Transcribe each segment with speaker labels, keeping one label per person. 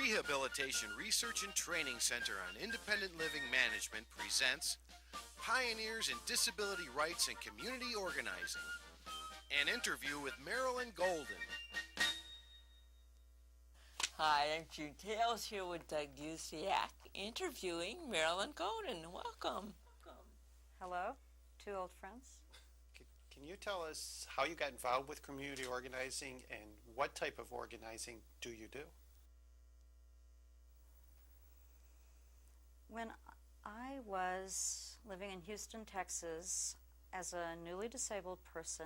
Speaker 1: Rehabilitation Research and Training Center on Independent Living Management presents Pioneers in Disability Rights and Community Organizing. An interview with Marilyn Golden.
Speaker 2: Hi, I'm June Tales here with Doug Dusiak, interviewing Marilyn Golden. Welcome.
Speaker 3: Hello, two old friends.
Speaker 4: Can you tell us how you got involved with community organizing and what type of organizing do you do?
Speaker 3: When I was living in Houston, Texas, as a newly disabled person,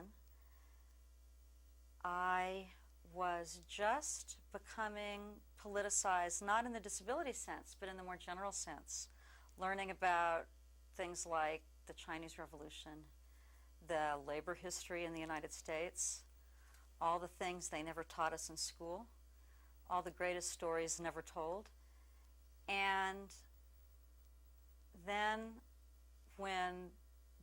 Speaker 3: I was just becoming politicized, not in the disability sense, but in the more general sense, learning about things like the Chinese Revolution, the labor history in the United States, all the things they never taught us in school, all the greatest stories never told. And then when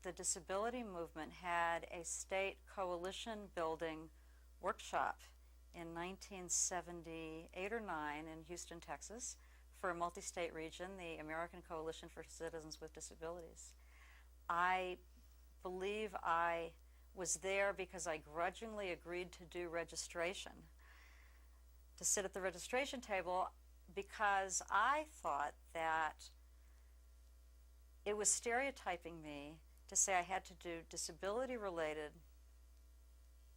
Speaker 3: the disability movement had a state coalition building workshop in 1978 or 9 in Houston, Texas, for a multi-state region, the American Coalition for Citizens with Disabilities. I believe I was there because I grudgingly agreed to do registration, to sit at the registration table, because I thought that it was stereotyping me to say I had to do disability-related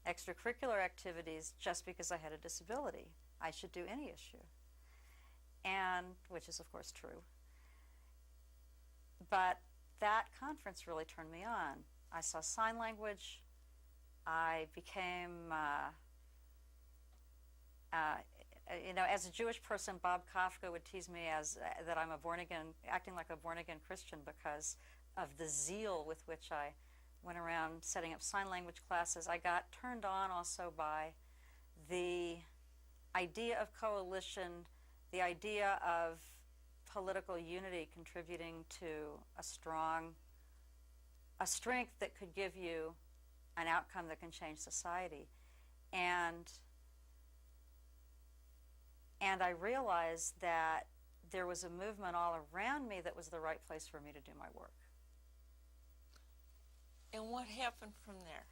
Speaker 3: extracurricular activities just because I had a disability. I should do any issue, and which is, of course, true. But that conference really turned me on. I saw sign language. I became, as a Jewish person, Bob Kafka would tease me as that I'm a born-again, acting like a born-again Christian because of the zeal with which I went around setting up sign language classes. I got turned on also by the idea of coalition, the idea of political unity contributing to a strength that could give you an outcome that can change society. And I realized that there was a movement all around me that was the right place for me to do my work.
Speaker 2: And what happened from there?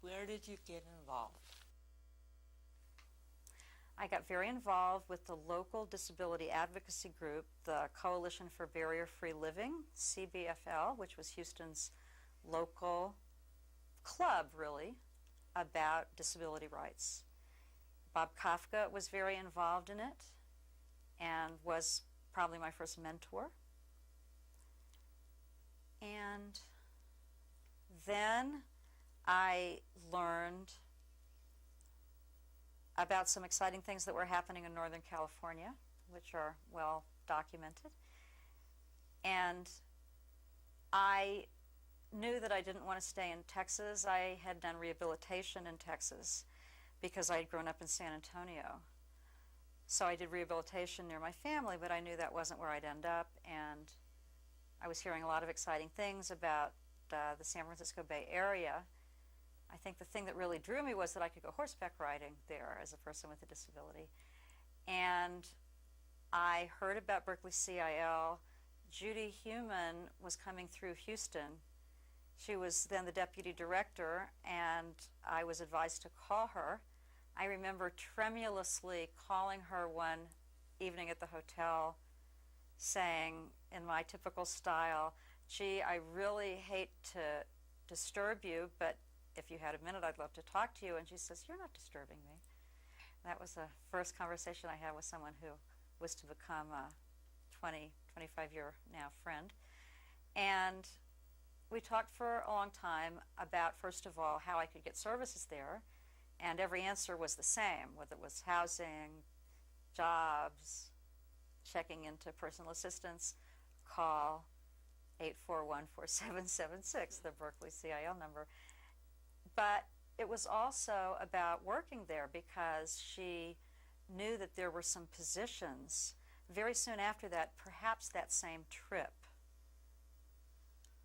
Speaker 2: Where did you get involved?
Speaker 3: I got very involved with the local disability advocacy group, the Coalition for Barrier-Free Living, CBFL, which was Houston's local club, really, about disability rights. Bob Kafka was very involved in it and was probably my first mentor. And then I learned about some exciting things that were happening in Northern California, which are well documented. And I knew that I didn't want to stay in Texas. I had done rehabilitation in Texas because I had grown up in San Antonio. So I did rehabilitation near my family, but I knew that wasn't where I'd end up. And I was hearing a lot of exciting things about the San Francisco Bay Area. I think the thing that really drew me was that I could go horseback riding there as a person with a disability. And I heard about Berkeley CIL. Judy Heumann was coming through Houston. She was then the deputy director, and I was advised to call her. I remember tremulously calling her one evening at the hotel, saying in my typical style, "Gee, I really hate to disturb you, but if you had a minute, I'd love to talk to you." And she says, "You're not disturbing me." That was the first conversation I had with someone who was to become a 25-year now friend. And we talked for a long time about, first of all, how I could get services there. And every answer was the same, whether it was housing, jobs, checking into personal assistance, call 841-4776, the Berkeley CIL number. But it was also about working there because she knew that there were some positions. Very soon after that, perhaps that same trip,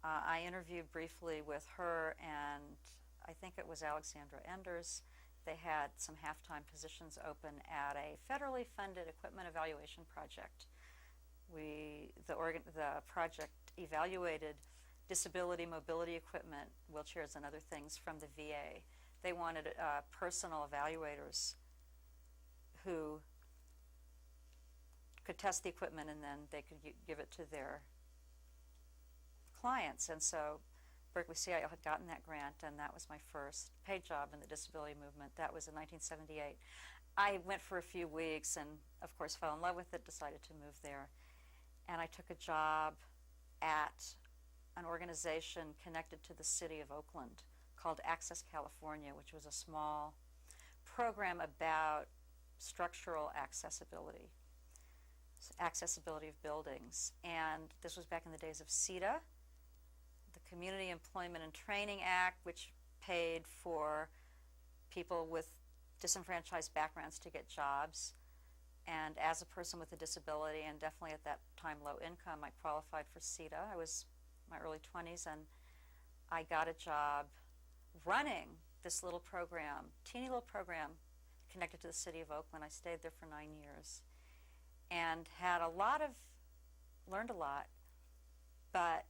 Speaker 3: I interviewed briefly with her and I think it was Alexandra Enders, they had some half-time positions open at a federally funded equipment evaluation project. The project evaluated disability mobility equipment, wheelchairs and other things from the VA. They wanted personal evaluators who could test the equipment and then they could give it to their clients. And so Berkeley CIO had gotten that grant, and that was my first paid job in the disability movement. That was in 1978. I went for a few weeks and, of course, fell in love with it, decided to move there. And I took a job at an organization connected to the city of Oakland called Access California, which was a small program about structural accessibility of buildings. And this was back in the days of CETA, the Community Employment and Training Act, which paid for people with disenfranchised backgrounds to get jobs. And as a person with a disability, and definitely at that time low income, I qualified for CETA. I was in my early 20s, and I got a job running this little program, teeny little program connected to the city of Oakland. I stayed there for 9 years and had learned a lot, but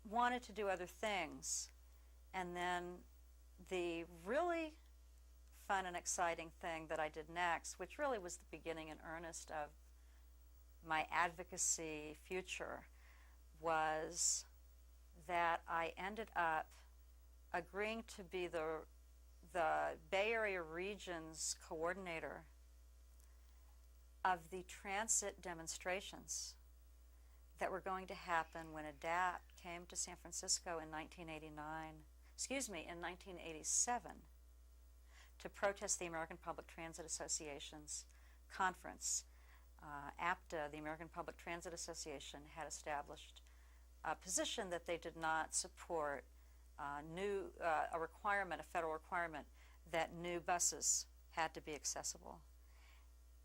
Speaker 3: wanted to do other things. And then the really fun and exciting thing that I did next, which really was the beginning in earnest of my advocacy future, was that I ended up agreeing to be the Bay Area region's coordinator of the transit demonstrations that were going to happen when ADAPT came to San Francisco in 1987 to protest the American Public Transit Association's conference. APTA, the American Public Transit Association, had established a position that they did not support a federal requirement that new buses had to be accessible.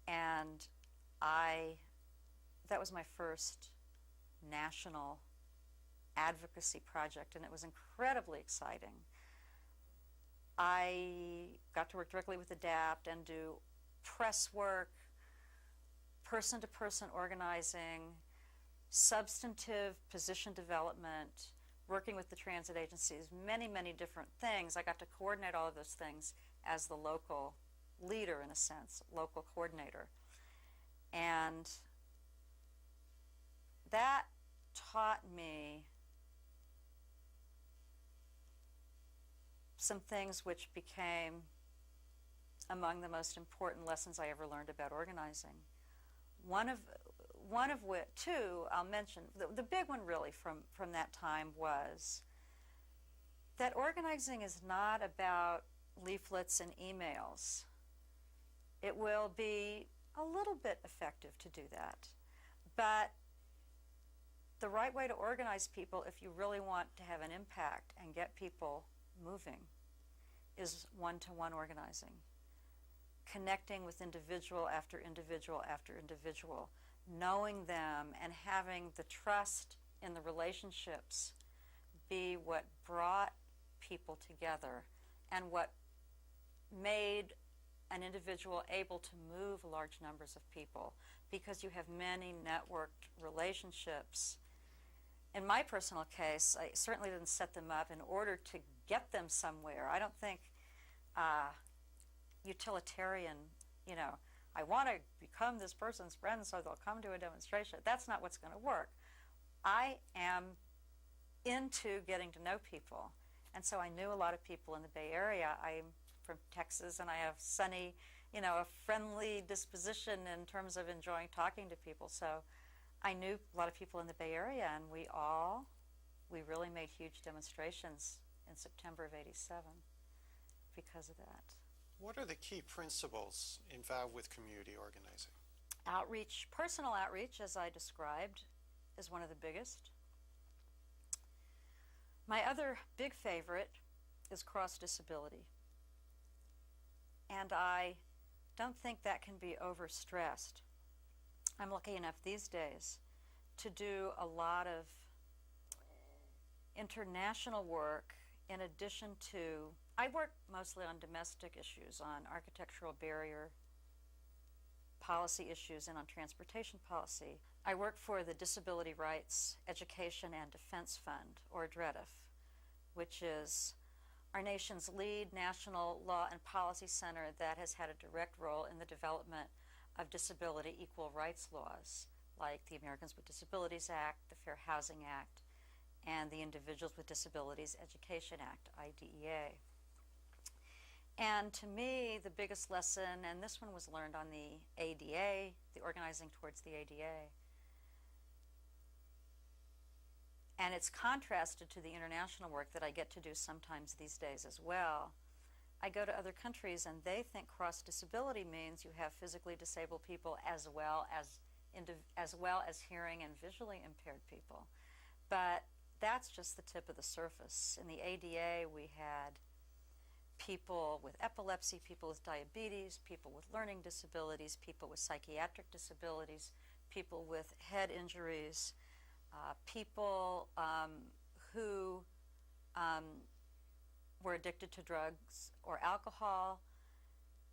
Speaker 3: And that was my first national advocacy project, and it was incredibly exciting. I got to work directly with ADAPT and do press work, person-to-person organizing, substantive position development, working with the transit agencies, many, many different things. I got to coordinate all of those things as the local leader, in a sense, local coordinator. And that taught me some things which became among the most important lessons I ever learned about organizing. One of which, two, I'll mention. The big one really from that time was that organizing is not about leaflets and emails. It will be a little bit effective to do that, but the right way to organize people, if you really want to have an impact and get people moving, is one-to-one organizing, connecting with individual after individual after individual, knowing them and having the trust in the relationships be what brought people together and what made an individual able to move large numbers of people, because you have many networked relationships. In my personal case, I certainly didn't set them up in order to get them somewhere. I don't think utilitarian, I want to become this person's friend so they'll come to a demonstration. That's not what's going to work. I am into getting to know people. And so I knew a lot of people in the Bay Area. I'm from Texas, and I have sunny, a friendly disposition in terms of enjoying talking to people. So I knew a lot of people in the Bay Area, and we really made huge demonstrations in September of '87 because of that.
Speaker 4: What are the key principles involved with community organizing?
Speaker 3: Outreach, personal outreach, as I described, is one of the biggest. My other big favorite is cross-disability. And I don't think that can be overstressed. I'm lucky enough these days to do a lot of international work in addition to, I work mostly on domestic issues, on architectural barrier policy issues, and on transportation policy. I work for the Disability Rights Education and Defense Fund, or DREDF, which is our nation's lead national law and policy center that has had a direct role in the development of disability equal rights laws, like the Americans with Disabilities Act, the Fair Housing Act, and the Individuals with Disabilities Education Act, IDEA. And to me, the biggest lesson, and this one was learned on the ADA, the Organizing Towards the ADA, and it's contrasted to the international work that I get to do sometimes these days as well. I go to other countries and they think cross-disability means you have physically disabled people as well as hearing and visually impaired people. But that's just the tip of the surface. In the ADA, we had people with epilepsy, people with diabetes, people with learning disabilities, people with psychiatric disabilities, people with head injuries, people who were addicted to drugs or alcohol.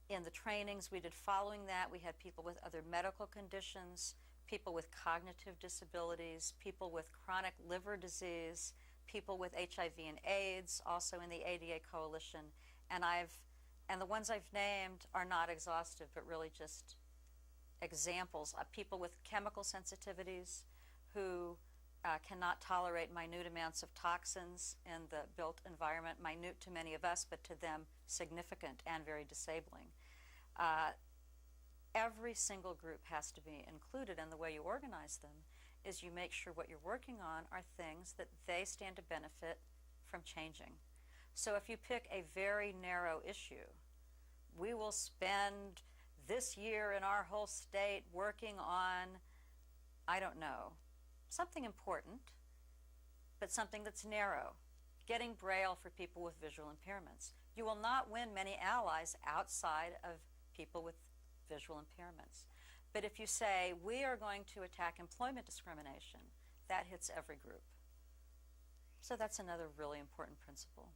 Speaker 3: In the trainings we did following that, we had people with other medical conditions, people with cognitive disabilities, people with chronic liver disease, people with HIV and AIDS, also in the ADA coalition. And the ones I've named are not exhaustive, but really just examples of people with chemical sensitivities who cannot tolerate minute amounts of toxins in the built environment, minute to many of us, but to them significant and very disabling. Every single group has to be included, and the way you organize them is you make sure what you're working on are things that they stand to benefit from changing. So if you pick a very narrow issue, we will spend this year in our whole state working on, I don't know, something important, but something that's narrow, getting Braille for people with visual impairments. You will not win many allies outside of people with visual impairments. But if you say, we are going to attack employment discrimination, that hits every group. So that's another really important principle.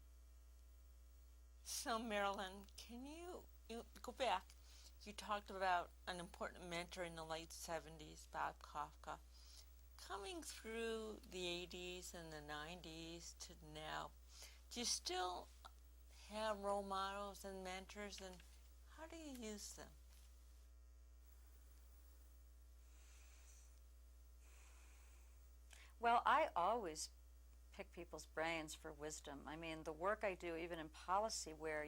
Speaker 2: So Marilyn, can you go back? You talked about an important mentor in the late 70s, Bob Kafka. Coming through the 80s and the 90s to now, do you still have role models and mentors, and how do you use them?
Speaker 3: Well, I always pick people's brains for wisdom. I mean, the work I do, even in policy, where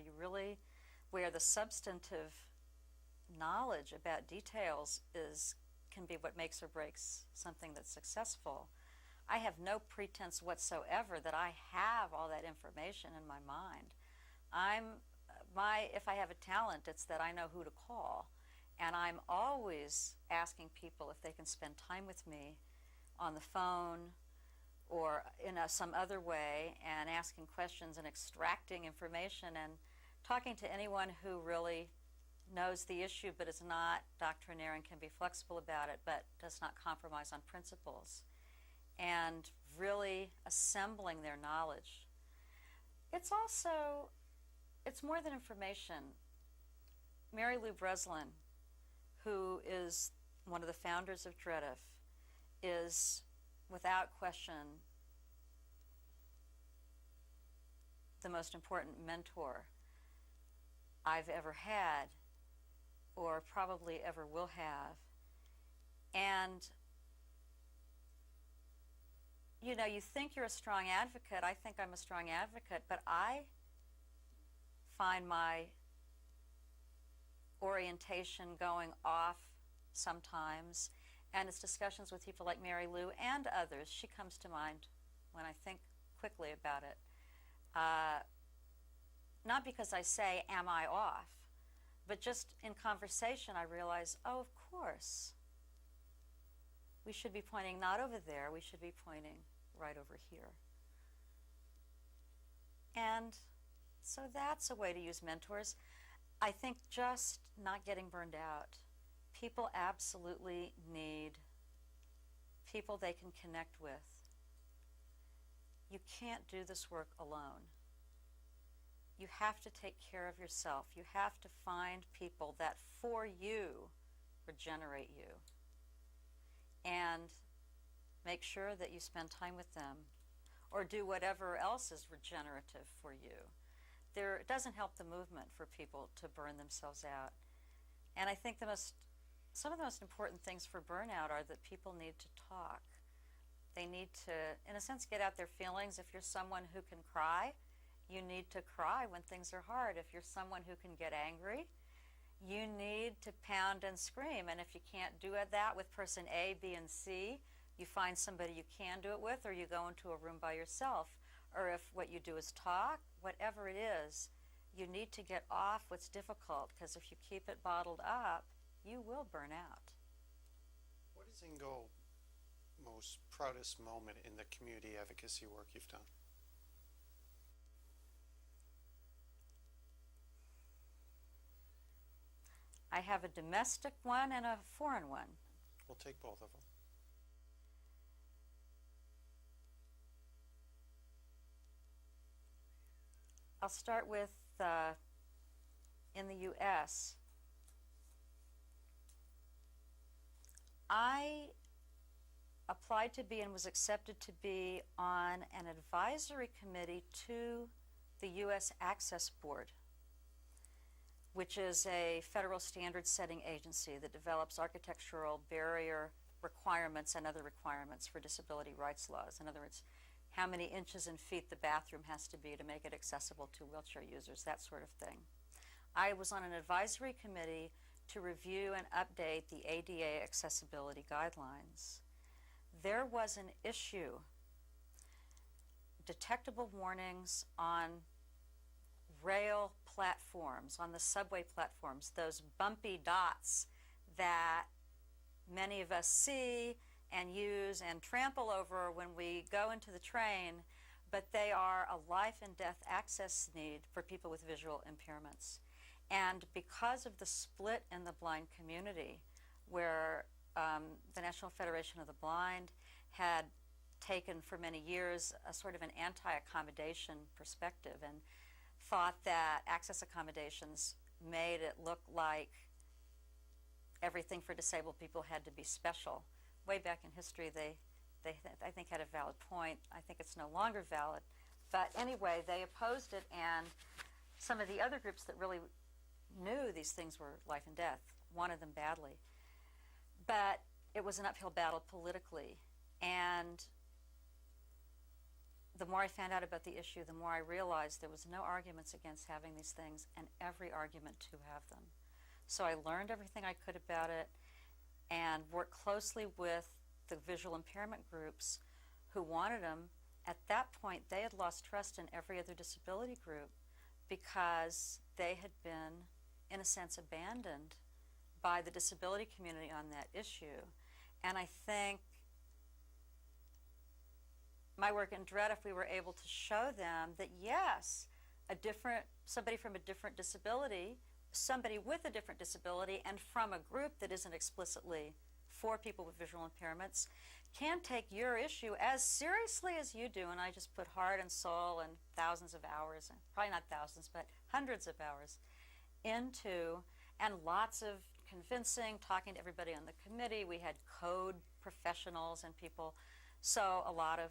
Speaker 3: the substantive knowledge about details can be what makes or breaks something that's successful. I have no pretense whatsoever that I have all that information in my mind. If I have a talent, it's that I know who to call. And I'm always asking people if they can spend time with me on the phone or in some other way, and asking questions and extracting information and talking to anyone who really knows the issue but is not doctrinaire and can be flexible about it but does not compromise on principles, and really assembling their knowledge. It's more than information. Mary Lou Breslin, who is one of the founders of DREDF, is without question the most important mentor I've ever had, or probably ever will have. And you know, you think you're a strong advocate. I think I'm a strong advocate, but I find my orientation going off sometimes, and it's discussions with people like Mary Lou and others. She comes to mind when I think quickly about it. Not because I say, am I off? But just in conversation, I realize, oh, of course. We should be pointing not over there, we should be pointing right over here. And so that's a way to use mentors. I think just not getting burned out. People absolutely need people they can connect with. You can't do this work alone. you have to take care of yourself. You have to find people that for you regenerate you, and make sure that you spend time with them or do whatever else is regenerative for you. It doesn't help the movement for people to burn themselves out. And I think some of the most important things for burnout are that people need to talk. They need to, in a sense, get out their feelings. If you're someone who can cry, you need to cry when things are hard. If you're someone who can get angry, you need to pound and scream. And if you can't do that with person A, B, and C, you find somebody you can do it with, or you go into a room by yourself. Or if what you do is talk, whatever it is, you need to get off what's difficult, because if you keep it bottled up, you will burn out.
Speaker 4: What is Ingo most proudest moment in the community advocacy work you've done?
Speaker 3: I have a domestic one and a foreign one.
Speaker 4: We'll take both of them.
Speaker 3: I'll start with in the U.S. I applied to be and was accepted to be on an advisory committee to the U.S. Access Board, which is a federal standard setting agency that develops architectural barrier requirements and other requirements for disability rights laws. In other words, how many inches and feet the bathroom has to be to make it accessible to wheelchair users, that sort of thing. I was on an advisory committee to review and update the ADA accessibility guidelines. There was an issue, detectable warnings on rail platforms, on the subway platforms, those bumpy dots that many of us see and use and trample over when we go into the train, but they are a life and death access need for people with visual impairments. And because of the split in the blind community, where the National Federation of the Blind had taken for many years a sort of an anti-accommodation perspective and thought that access accommodations made it look like everything for disabled people had to be special. Way back in history, they I think had a valid point. I think it's no longer valid. But anyway, they opposed it, and some of the other groups that really knew these things were life and death wanted them badly. But it was an uphill battle politically. And the more I found out about the issue, the more I realized there was no arguments against having these things and every argument to have them. So I learned everything I could about it and worked closely with the visual impairment groups who wanted them. At that point, they had lost trust in every other disability group because they had been, in a sense, abandoned by the disability community on that issue. And I think my work in DREAD, if we were able to show them that yes, somebody from a different disability, somebody with a different disability, and from a group that isn't explicitly for people with visual impairments, can take your issue as seriously as you do. And I just put heart and soul and thousands of hours, and probably not thousands, but hundreds of hours into, and lots of convincing, talking to everybody on the committee. We had code professionals and people. So a lot of,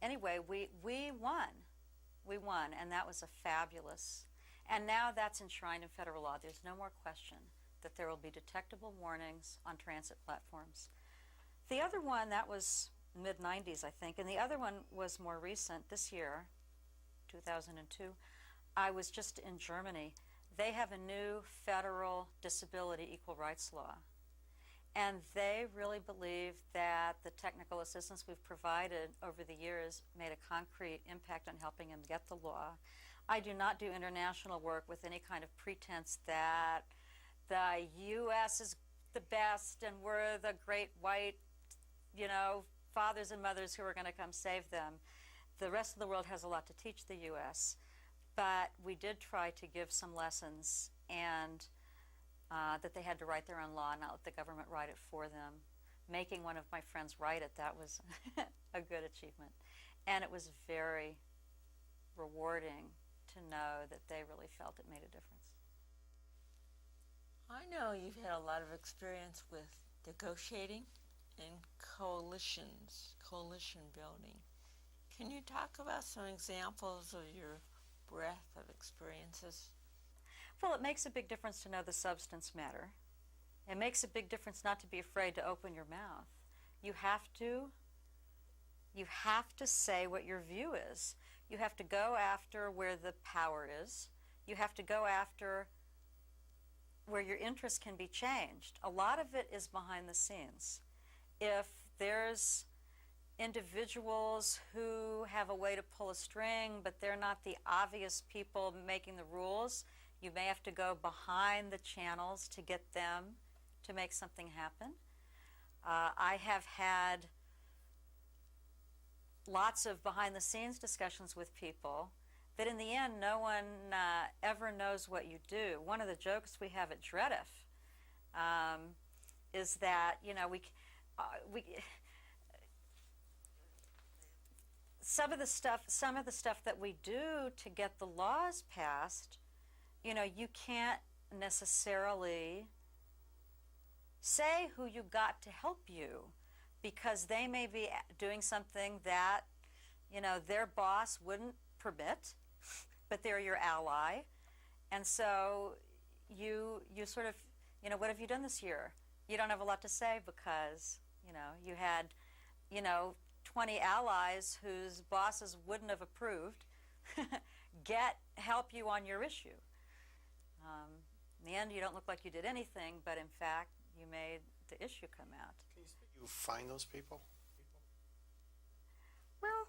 Speaker 3: anyway, we won. We won, and that was a fabulous. And now that's enshrined in federal law. There's no more question that there will be detectable warnings on transit platforms. The other one, that was mid-90s, I think, and the other one was more recent, this year, 2002. I was just in Germany. They have a new federal disability equal rights law. And they really believe that the technical assistance we've provided over the years made a concrete impact on helping them get the law. I do not do international work with any kind of pretense that the U.S. is the best and we're the great white, fathers and mothers who are going to come save them. The rest of the world has a lot to teach the U.S., but we did try to give some lessons, and that they had to write their own law, not let the government write it for them. Making one of my friends write it, that was a good achievement. And it was very rewarding to know that they really felt it made a difference.
Speaker 2: I know you've had a lot of experience with negotiating and coalition building. Can you talk about some examples of your breadth of experiences?
Speaker 3: Well, it makes a big difference to know the substance matter. It makes a big difference not to be afraid to open your mouth. You have to say what your view is. You have to go after where the power is. You have to go after where your interests can be changed. A lot of it is behind the scenes. If there's individuals who have a way to pull a string, but they're not the obvious people making the rules, you may have to go behind the channels to get them to make something happen. I have had lots of behind-the-scenes discussions with people that in the end no one ever knows what you do. One of the jokes we have at Dredif is that, you know, some of the stuff that we do to get the laws passed, you know, you can't necessarily say who you got to help you, because they may be doing something that, you know, their boss wouldn't permit, but they're your ally. And so you sort of, you know, what have you done this year? You don't have a lot to say because, you know, you had, you know, 20 allies whose bosses wouldn't have approved help you on your issue. In the end, you don't look like you did anything, but in fact, you made the issue come out.
Speaker 4: Can you find those people?
Speaker 3: Well,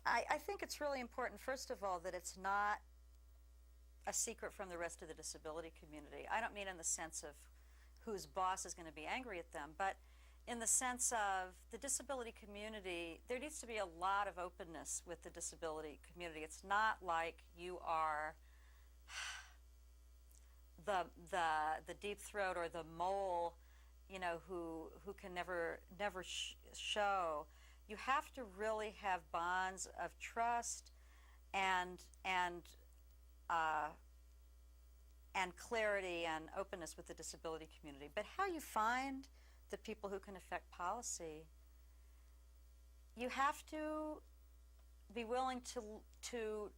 Speaker 3: I think it's really important, first of all, that it's not a secret from the rest of the disability community. I don't mean in the sense of whose boss is going to be angry at them, but in the sense of the disability community, there needs to be a lot of openness with the disability community. It's not like you are the deep throat or the mole, you know, who can never show. You have to really have bonds of trust and clarity and openness with the disability community. But how you find the people who can affect policy, you have to be willing to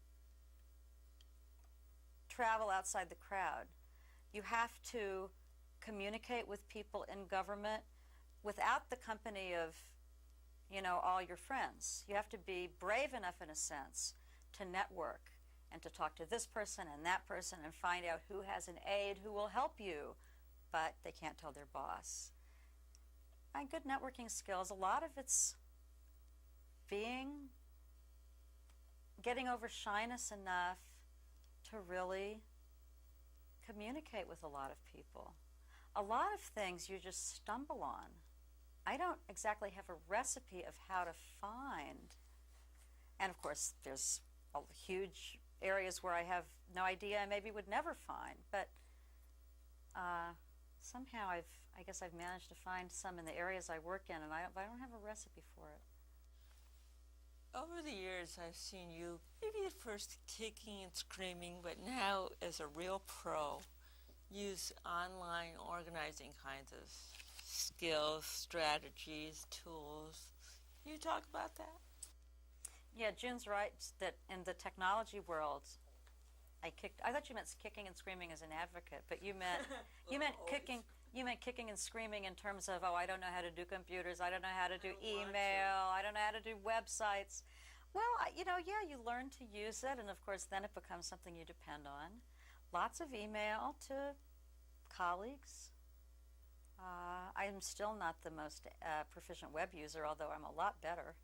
Speaker 3: travel outside the crowd. You have to communicate with people in government without the company of, you know, all your friends. You have to be brave enough, in a sense, to network and to talk to this person and that person and find out who has an aide who will help you, but they can't tell their boss. And good networking skills, a lot of it's getting over shyness enough to really communicate with a lot of people. A lot of things you just stumble on. I don't exactly have a recipe of how to find. And of course, there's huge areas where I have no idea I maybe would never find. But somehow I guess I've managed to find some in the areas I work in, and I don't have a recipe for it.
Speaker 2: Over the years, I've seen you, maybe at first kicking and screaming, but now as a real pro, use online organizing kinds of skills, strategies, tools. Can you talk about that?
Speaker 3: Yeah, June's right that in the technology world, I thought you meant kicking and screaming as an advocate, but you meant kicking and screaming in terms of, oh, I don't know how to do computers, I don't know how to do email, I don't know how to do websites. Well, you know, yeah, you learn to use it, and of course then it becomes something you depend on. Lots of email to colleagues. I'm still not the most proficient web user, although I'm a lot better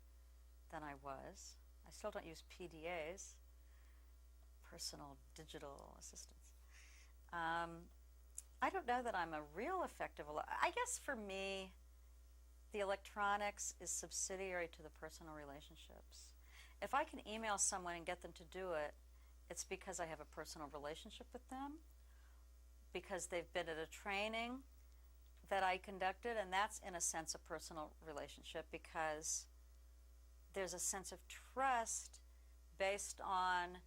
Speaker 3: than I was. I still don't use PDAs, personal digital assistants. I don't know that I'm a real effective. I guess for me, the electronics is subsidiary to the personal relationships. If I can email someone and get them to do it, it's because I have a personal relationship with them, because they've been at a training that I conducted, and that's in a sense a personal relationship, because there's a sense of trust based on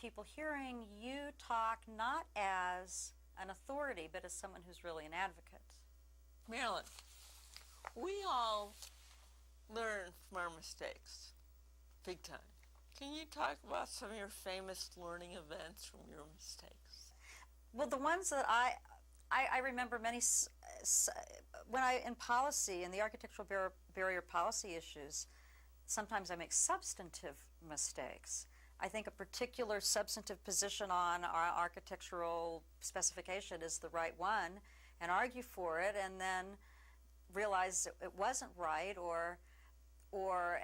Speaker 3: people hearing you talk not as an authority, but as someone who's really an advocate.
Speaker 2: Marilyn, we all learn from our mistakes, big time. Can you talk about some of your famous learning events from your mistakes?
Speaker 3: Well, the ones that I remember many, when in policy, in the architectural barrier policy issues, sometimes I make substantive mistakes. I think a particular substantive position on our architectural specification is the right one and argue for it, and then realize it wasn't right, or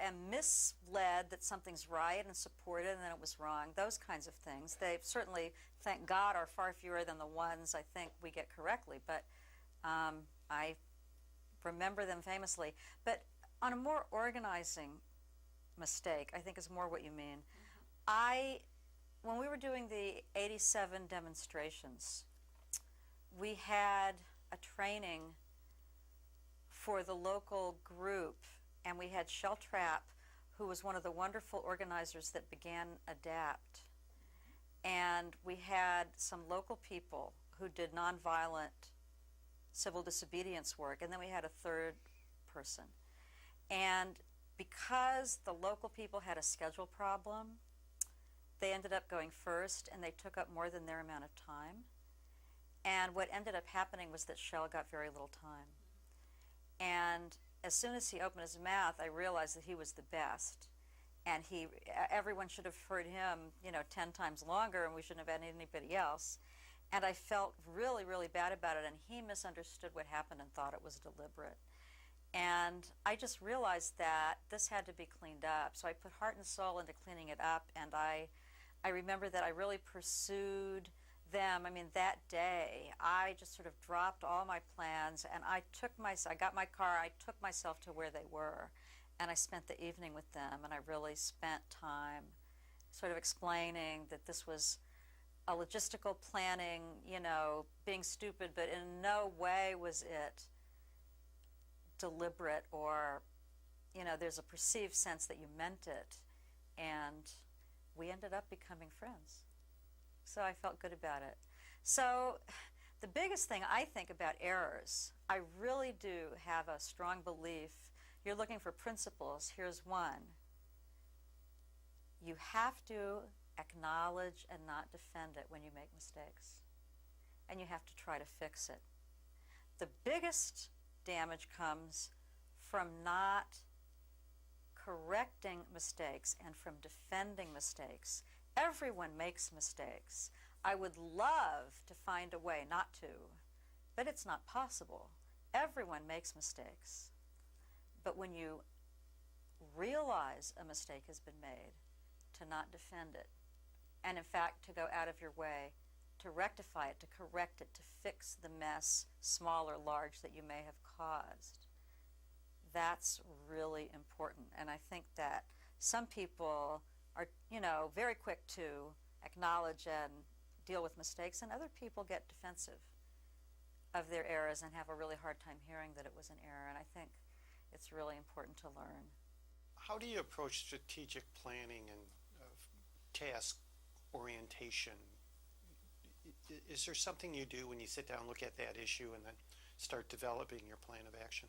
Speaker 3: am misled that something's right and support it and then it was wrong. Those kinds of things. They certainly, thank God, are far fewer than the ones I think we get correctly, but I remember them famously. But on a more organizing mistake, I think is more what you mean. When we were doing the 87 demonstrations, we had a training for the local group, and we had Shell Trapp, who was one of the wonderful organizers that began ADAPT. And we had some local people who did nonviolent civil disobedience work, and then we had a third person. And because the local people had a schedule problem, they ended up going first, and they took up more than their amount of time. And what ended up happening was that Shell got very little time. And as soon as he opened his mouth, I realized that he was the best. And everyone should have heard him, 10 times longer, and we shouldn't have had anybody else. And I felt really, really bad about it, and he misunderstood what happened and thought it was deliberate. And I just realized that this had to be cleaned up. So I put heart and soul into cleaning it up, and I remember that I really pursued them. I mean, that day, I just sort of dropped all my plans, and I got my car, I took myself to where they were, and I spent the evening with them, and I really spent time sort of explaining that this was a logistical planning, being stupid, but in no way was it deliberate, or, there's a perceived sense that you meant it, and we ended up becoming friends. So I felt good about it. So the biggest thing I think about errors, I really do have a strong belief. You're looking for principles. Here's one. You have to acknowledge and not defend it when you make mistakes. And you have to try to fix it. The biggest damage comes from not correcting mistakes and from defending mistakes. Everyone makes mistakes. I would love to find a way not to, but it's not possible. Everyone makes mistakes. But when you realize a mistake has been made, to not defend it, and in fact to go out of your way to rectify it, to correct it, to fix the mess, small or large, that you may have caused, that's really important. And I think that some people are, very quick to acknowledge and deal with mistakes, and other people get defensive of their errors and have a really hard time hearing that it was an error. And I think it's really important to learn.
Speaker 4: How do you approach strategic planning and task orientation? Is there something you do when you sit down and look at that issue and then start developing your plan of action?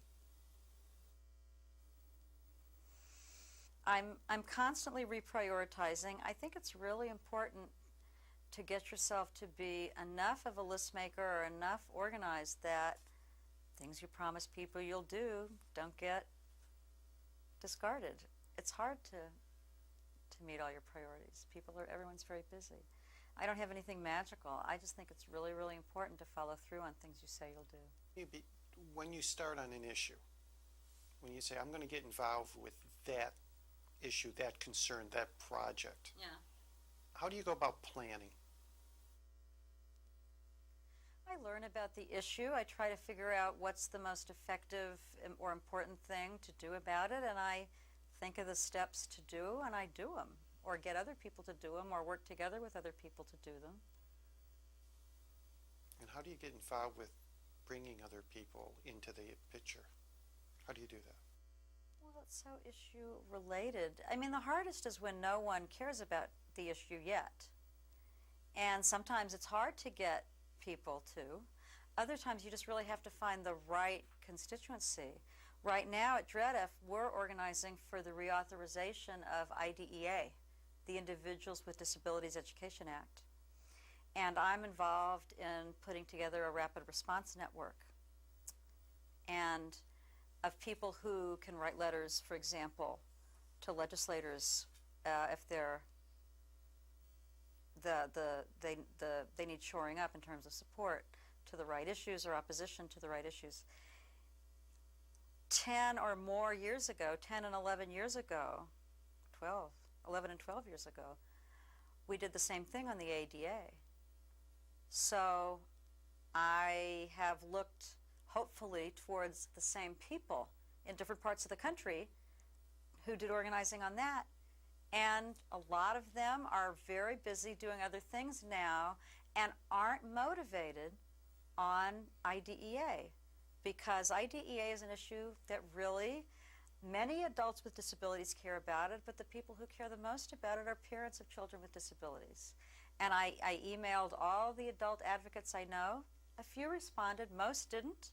Speaker 3: I'm constantly reprioritizing. I think it's really important to get yourself to be enough of a list maker or enough organized that things you promise people you'll do don't get discarded. It's hard to meet all your priorities. Everyone's very busy. I don't have anything magical. I just think it's really, really important to follow through on things you say you'll do.
Speaker 4: When you start on an issue, when you say, I'm going to get involved with that issue, that concern, that project, how do you go about planning?
Speaker 3: I learn about the issue. I try to figure out what's the most effective or important thing to do about it, and I think of the steps to do, and I do them, or get other people to do them, or work together with other people to do them.
Speaker 4: And how do you get involved with bringing other people into the picture? How do you do that?
Speaker 3: Well, Well, it's so issue related. I mean, the hardest is when no one cares about the issue yet. And sometimes it's hard to get people to. Other times you just really have to find the right constituency. Right now at DREDF, we're organizing for the reauthorization of IDEA, the Individuals with Disabilities Education Act. And I'm involved in putting together a rapid response network and of people who can write letters, for example, to legislators if they need shoring up in terms of support to the right issues or opposition to the right issues. 10 or more years ago, 10 and 11 years ago, 11 and 12 years ago, we did the same thing on the ADA. So I have looked hopefully towards the same people in different parts of the country who did organizing on that. And a lot of them are very busy doing other things now and aren't motivated on IDEA, because IDEA is an issue that really many adults with disabilities care about it, but the people who care the most about it are parents of children with disabilities. And I emailed all the adult advocates I know. A few responded, most didn't,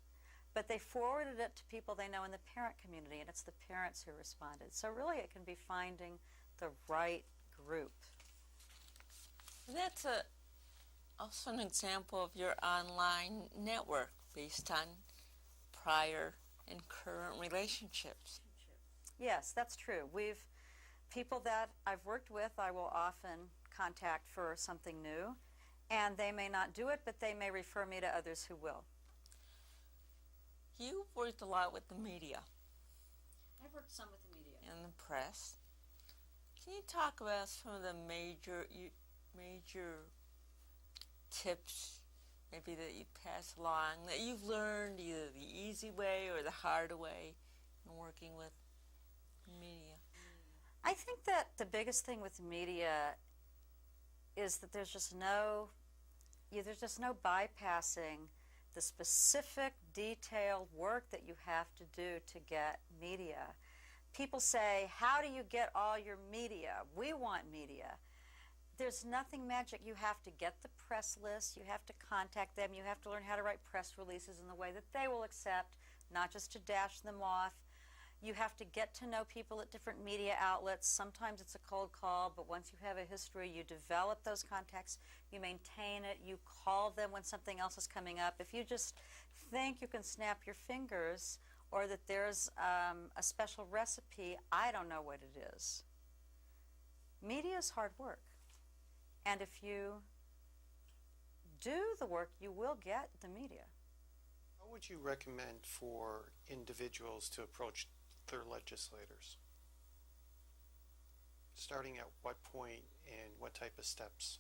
Speaker 3: but they forwarded it to people they know in the parent community, and it's the parents who responded. So really it can be finding the right group.
Speaker 2: And that's also an example of your online network based on prior and current relationships.
Speaker 3: Yes, that's true. People that I've worked with, I will often contact for something new, and they may not do it, but they may refer me to others who will.
Speaker 2: You've worked a lot with the media.
Speaker 3: I've worked some with the media.
Speaker 2: And the press. Can you talk about some of the major tips maybe that you pass along that you've learned either the easy way or the harder way in working with media?
Speaker 3: I think that the biggest thing with media is that there's just no bypassing the specific detailed work that you have to do to get media. People say, how do you get all your media? We want media. There's nothing magic. You have to get the press list, you have to contact them, you have to learn how to write press releases in the way that they will accept, not just to dash them off. You have to get to know people at different media outlets. Sometimes it's a cold call, but once you have a history, you develop those contacts, you maintain it, you call them when something else is coming up. If you just think you can snap your fingers or that there's a special recipe, I don't know what it is. Media is hard work. And if you do the work, you will get the media.
Speaker 4: How would you recommend for individuals to approach their legislators? Starting at what point and what type of steps?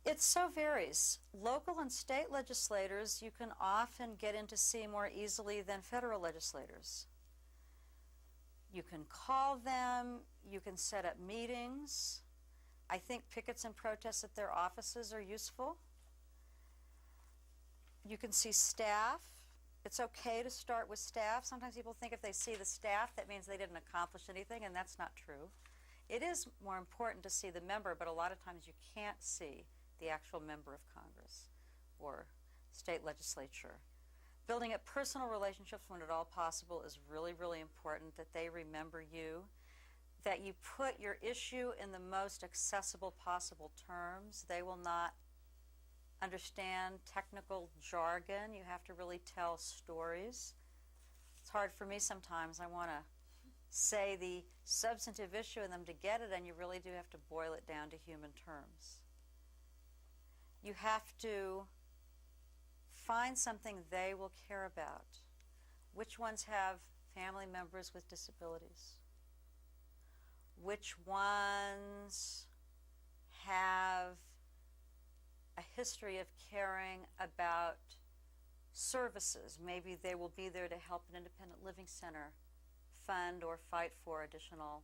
Speaker 3: It so varies. Local and state legislators you can often get in to see more easily than federal legislators. You can call them, you can set up meetings. I think pickets and protests at their offices are useful. You can see staff. It's okay to start with staff. Sometimes people think if they see the staff, that means they didn't accomplish anything, and that's not true. It is more important to see the member, but a lot of times you can't see the actual member of Congress or state legislature. Building up personal relationships when at all possible is really, really important, that they remember you, that you put your issue in the most accessible possible terms. They will not understand technical jargon. You have to really tell stories. It's hard for me sometimes. I want to say the substantive issue and them to get it, and you really do have to boil it down to human terms. You have to find something they will care about. Which ones have family members with disabilities? Which ones have a history of caring about services? Maybe they will be there to help an independent living center fund or fight for additional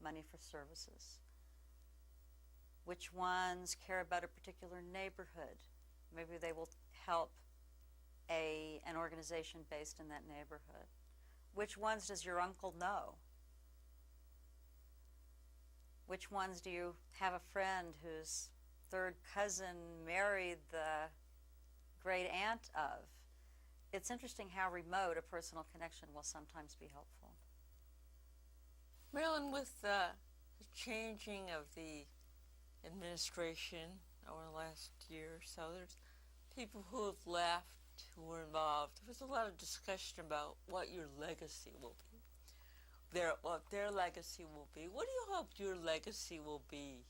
Speaker 3: money for services. Which ones care about a particular neighborhood? Maybe they will help an organization based in that neighborhood? Which ones does your uncle know? Which ones do you have a friend whose third cousin married the great aunt of? It's interesting how remote a personal connection will sometimes be helpful.
Speaker 2: Marilyn, with the changing of the administration over the last year or so, there's people who have left, who were involved. There was a lot of discussion about what your legacy will be. What their legacy will be. What do you hope your legacy will be?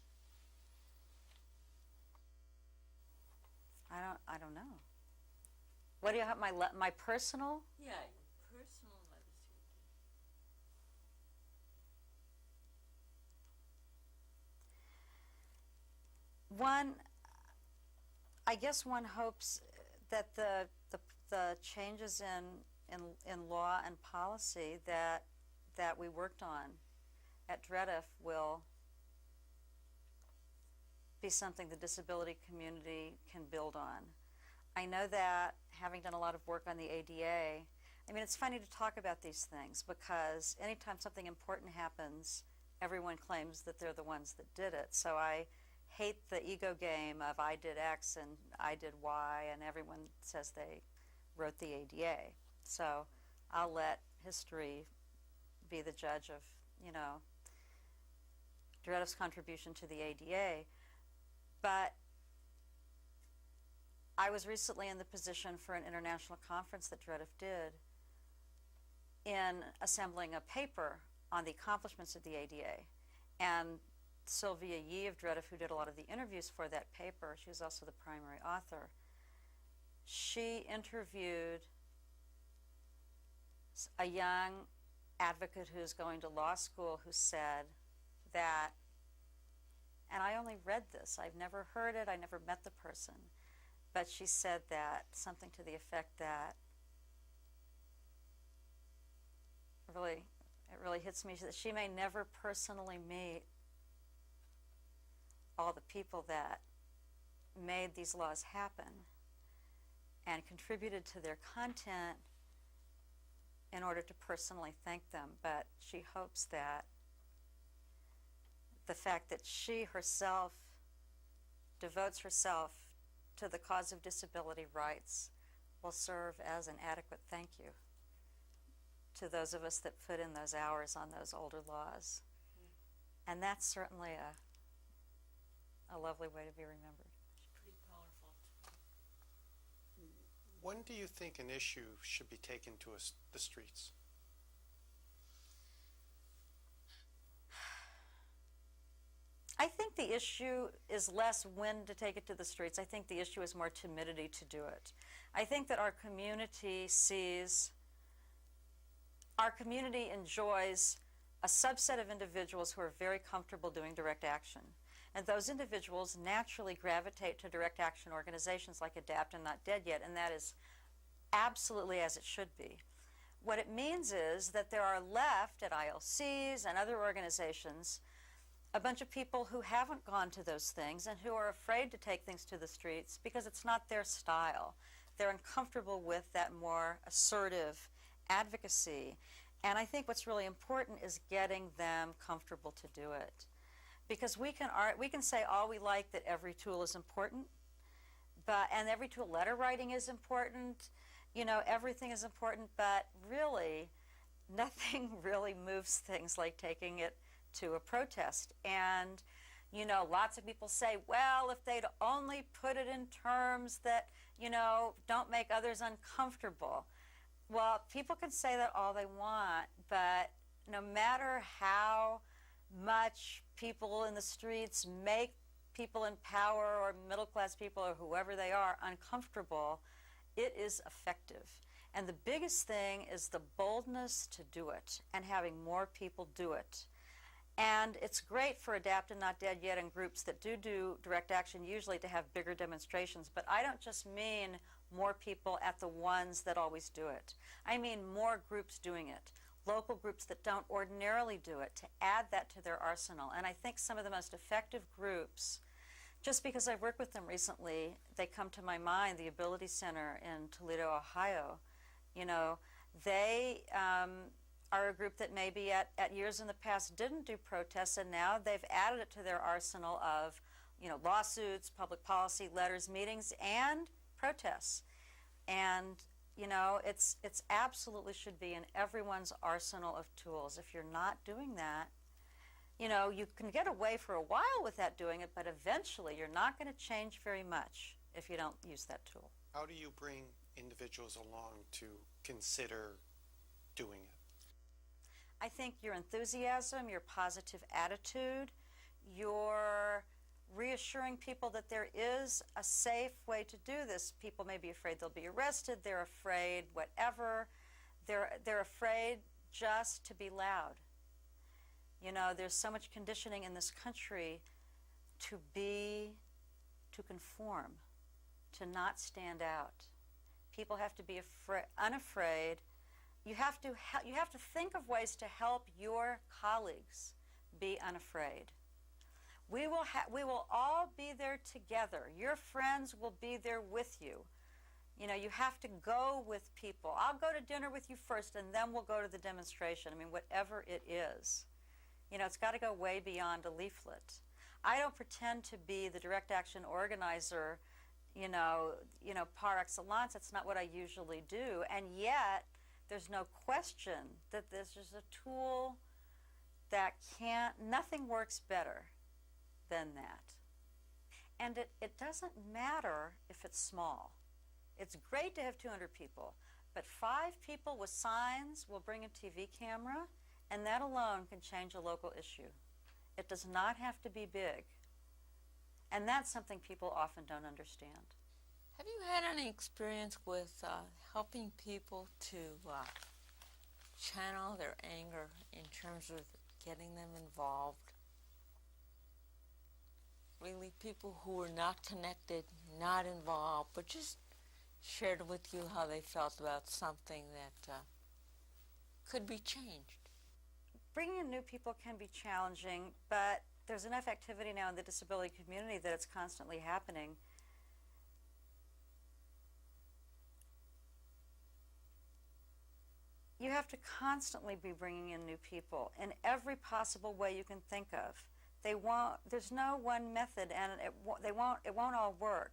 Speaker 3: I don't know. What do you hope my personal?
Speaker 2: Yeah, your personal legacy will be.
Speaker 3: One, I guess one hopes that the changes in law and policy that we worked on at DREDF will be something the disability community can build on. I know that, having done a lot of work on the ADA, I mean, it's funny to talk about these things because anytime something important happens, everyone claims that they're the ones that did it. So I hate the ego game of I did X and I did Y, and everyone says they wrote the ADA. So I'll let history be the judge of, DREDF's contribution to the ADA. But I was recently in the position for an international conference that DREDF did in assembling a paper on the accomplishments of the ADA. And Sylvia Yee of DREDF, who did a lot of the interviews for that paper, she was also the primary author, she interviewed a young advocate who's going to law school who said that, and I only read this, I've never heard it, I never met the person, but she said that, something to the effect that, it really hits me, that she may never personally meet all the people that made these laws happen and contributed to their content in order to personally thank them, but she hopes that the fact that she herself devotes herself to the cause of disability rights will serve as an adequate thank you to those of us that put in those hours on those older laws. And that's certainly a lovely way to be remembered.
Speaker 2: It's pretty powerful.
Speaker 4: When do you think an issue should be taken to the streets?
Speaker 3: I think the issue is less when to take it to the streets. I think the issue is more timidity to do it. I think that our community enjoys a subset of individuals who are very comfortable doing direct action. And those individuals naturally gravitate to direct action organizations like ADAPT and Not Dead Yet, and that is absolutely as it should be. What it means is that there are left at ILCs and other organizations a bunch of people who haven't gone to those things and who are afraid to take things to the streets because it's not their style. They're uncomfortable with that more assertive advocacy. And I think what's really important is getting them comfortable to do it. Because we can say all we like, that every tool is important, and every tool, letter writing is important, everything is important, but really nothing really moves things like taking it to a protest. And lots of people say, well, if they'd only put it in terms that don't make others uncomfortable. Well, people can say that all they want, but no matter how much people in the streets make people in power or middle class people or whoever they are uncomfortable, it is effective. And the biggest thing is the boldness to do it and having more people do it. And it's great for ADAPT and Not Dead Yet and groups that do direct action usually to have bigger demonstrations, but I don't just mean more people at the ones that always do it. I mean more groups doing it, local groups that don't ordinarily do it, to add that to their arsenal. And I think some of the most effective groups Just because I've worked with them recently, they come to my mind, the Ability Center in Toledo, Ohio. You know, they are a group that maybe at years in the past didn't do protests, and now they've added it to their arsenal of, you know, lawsuits, public policy, letters, meetings, and protests. And, you know, it's absolutely should be in everyone's arsenal of tools. If you're not doing that, you know, you can get away for a while without doing it, but eventually you're not going to change very much if you don't use that tool.
Speaker 4: How do you bring individuals along to consider doing it?
Speaker 3: I think your enthusiasm, your positive attitude, your reassuring people that there is a safe way to do this. People may be afraid they'll be arrested, they're afraid whatever, they're afraid just to be loud. You know, there's so much conditioning in this country to conform, to not stand out. People have to be unafraid. You have to think of ways to help your colleagues be unafraid. We will all be there together. Your friends will be there with you. You know, you have to go with people. I'll go to dinner with you first, and then we'll go to the demonstration. I mean, whatever it is. You know, it's got to go way beyond a leaflet. I don't pretend to be the direct action organizer, you know, par excellence. That's not what I usually do. And yet, there's no question that this is a tool that nothing works better than that. And it doesn't matter if it's small. It's great to have 200 people, but 5 people with signs will bring a TV camera, and that alone can change a local issue. It does not have to be big. And that's something people often don't understand.
Speaker 2: Have you had any experience with helping people to channel their anger in terms of getting them involved? Really, people who were not connected, not involved, but just shared with you how they felt about something that could be changed.
Speaker 3: Bringing in new people can be challenging, but there's enough activity now in the disability community that it's constantly happening. You have to constantly be bringing in new people in every possible way you can think of. There's no one method, and it won't all work.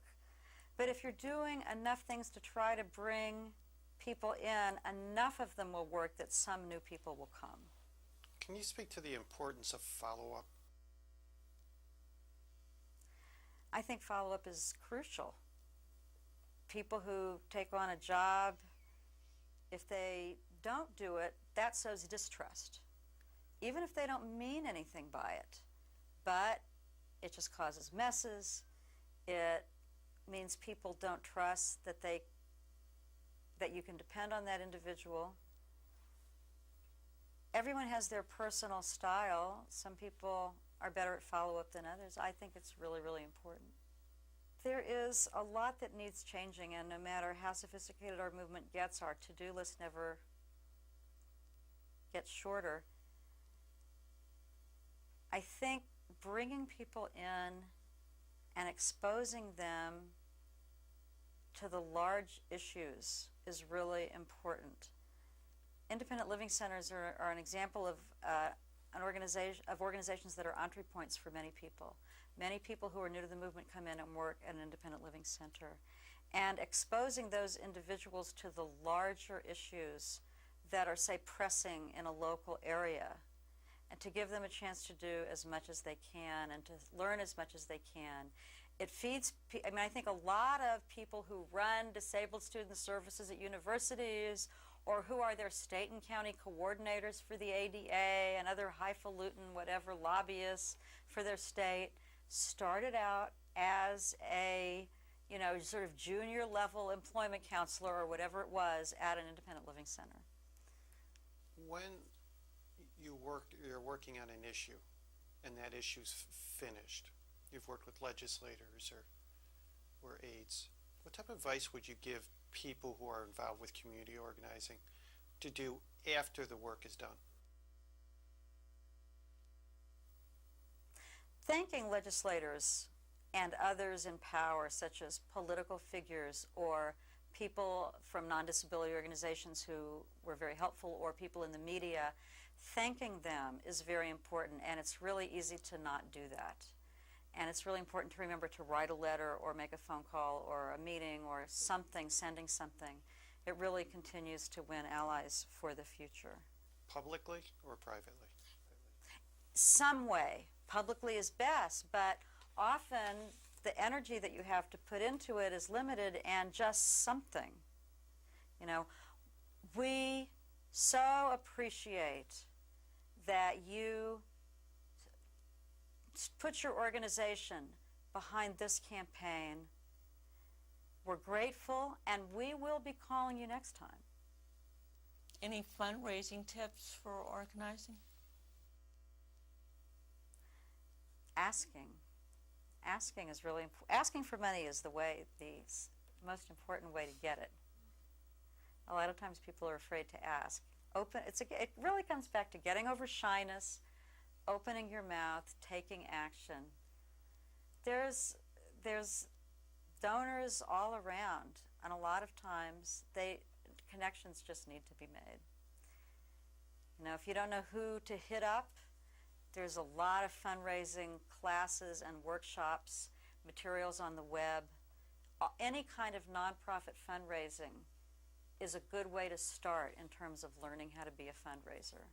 Speaker 3: But if you're doing enough things to try to bring people in, enough of them will work that some new people will come.
Speaker 4: Can you speak to the importance of follow-up?
Speaker 3: I think follow-up is crucial. People who take on a job, if they don't do it, that sows distrust, even if they don't mean anything by it. But it just causes messes. It means people don't trust that you can depend on that individual. Everyone has their personal style. Some people are better at follow-up than others. I think it's really, really important. There is a lot that needs changing, and no matter how sophisticated our movement gets, our to-do list never gets shorter. I think bringing people in and exposing them to the large issues is really important. Independent living centers are an example of organizations that are entry points for many people. Many people who are new to the movement come in and work at an independent living center. And exposing those individuals to the larger issues that are, say, pressing in a local area, and to give them a chance to do as much as they can and to learn as much as they can. It feeds, I think a lot of people who run disabled student services at universities, or who are their state and county coordinators for the ADA and other highfalutin whatever lobbyists for their state, started out as a sort of junior level employment counselor or whatever it was at an independent living center.
Speaker 4: When you're working on an issue and that issue's finished, you've worked with legislators or aides, what type of advice would you give people who are involved with community organizing to do after the work is done?
Speaker 3: Thanking legislators and others in power, such as political figures or people from non-disability organizations who were very helpful, or people in the media, thanking them is very important, and it's really easy to not do that. And it's really important to remember to write a letter or make a phone call or a meeting or something, sending something. It really continues to win allies for the future.
Speaker 4: Publicly or privately?
Speaker 3: Some way. Publicly is best, but often the energy that you have to put into it is limited, and just something. You know, we so appreciate that you put your organization behind this campaign. We're grateful, and we will be calling you next time.
Speaker 2: Any fundraising tips for organizing?
Speaker 3: Asking is really important. Asking for money is the most important way to get it. A lot of times people are afraid to ask. It really comes back to getting over shyness, opening your mouth, taking action. There's donors all around, and a lot of times connections just need to be made. You know, if you don't know who to hit up, there's a lot of fundraising classes and workshops, materials on the web. Any kind of nonprofit fundraising is a good way to start in terms of learning how to be a fundraiser.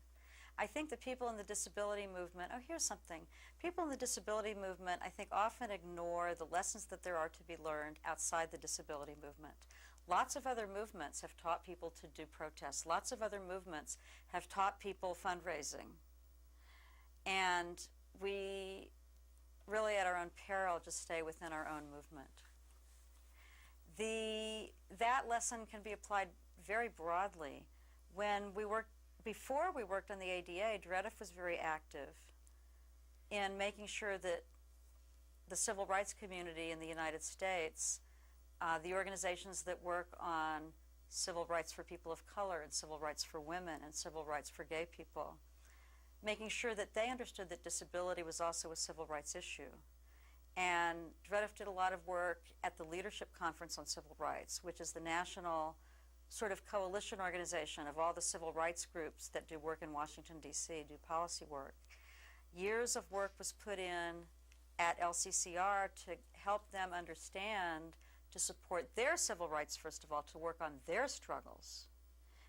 Speaker 3: I think the people in the disability movement, here's something. People in the disability movement, I think, often ignore the lessons that there are to be learned outside the disability movement. Lots of other movements have taught people to do protests. Lots of other movements have taught people fundraising. And we really, at our own peril, just stay within our own movement. That lesson can be applied very broadly. Before we worked on the ADA, DREDF was very active in making sure that the civil rights community in the United States, the organizations that work on civil rights for people of color and civil rights for women and civil rights for gay people, making sure that they understood that disability was also a civil rights issue. And DREDF did a lot of work at the Leadership Conference on Civil Rights, which is the national sort of coalition organization of all the civil rights groups that do work in Washington, D.C., do policy work. Years of work was put in at LCCR to help them understand, to support their civil rights, first of all, to work on their struggles.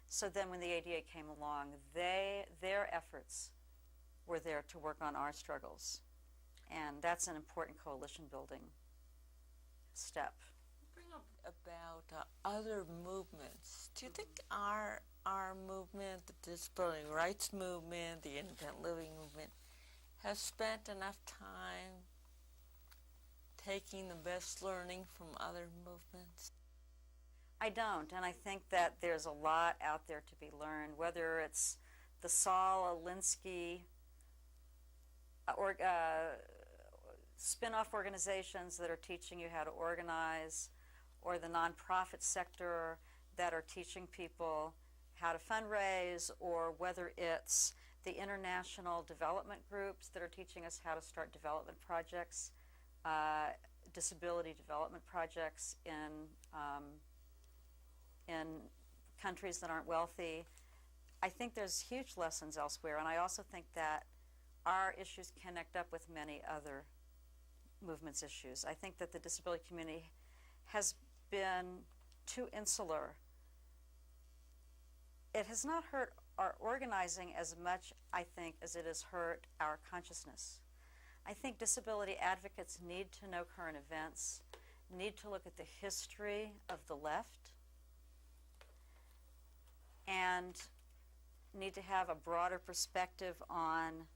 Speaker 3: So then when the ADA came along, their efforts were there to work on our struggles. And that's an important coalition building step.
Speaker 2: Bring up about other movements. Do you think our movement, the disability rights movement, the independent living movement, has spent enough time taking the best learning from other movements?
Speaker 3: I don't, and I think that there's a lot out there to be learned, whether it's the Saul Alinsky spin-off organizations that are teaching you how to organize, or the nonprofit sector that are teaching people how to fundraise, or whether it's the international development groups that are teaching us how to start development projects, disability development projects in countries that aren't wealthy. I think there's huge lessons elsewhere, and I also think that our issues connect up with many other movements' issues. I think that the disability community has been too insular. It has not hurt our organizing as much, I think, as it has hurt our consciousness. I think disability advocates need to know current events, need to look at the history of the left, and need to have a broader perspective on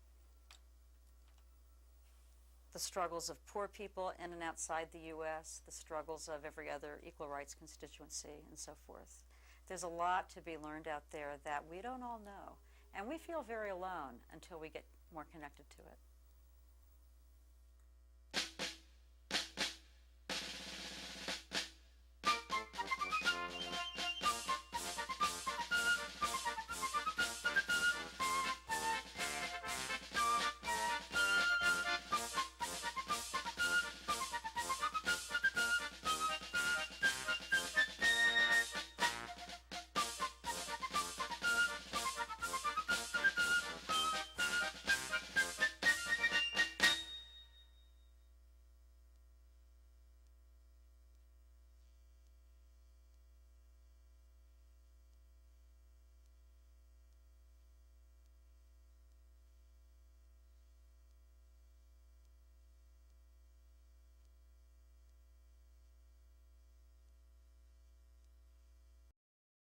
Speaker 3: the struggles of poor people in and outside the U.S., the struggles of every other equal rights constituency, and so forth. There's a lot to be learned out there that we don't all know, and we feel very alone until we get more connected to it.